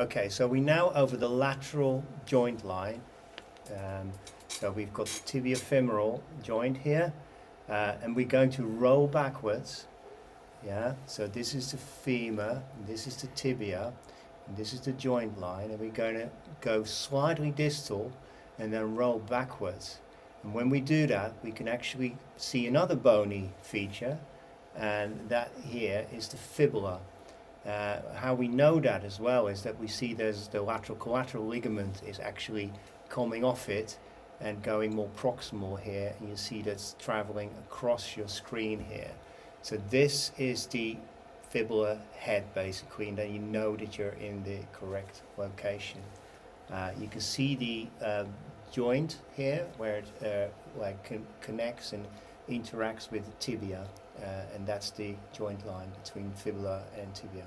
Okay, so we now over the lateral joint line. So we've got the tibiofemoral joint here, and we're going to roll backwards. Yeah, so this is the femur, and this is the tibia, and this is the joint line, and we're going to go slightly distal and then roll backwards. And when we do that, we can actually see another bony feature, and that here is the fibula. How we know that as well is that we see there's the lateral collateral ligament is actually coming off it and going more proximal here, and you see that's traveling across your screen here. So this is the fibular head basically, and then you know that you're in the correct location. You can see the joint here where it connects and interacts with the tibia, and that's the joint line between fibula and tibia.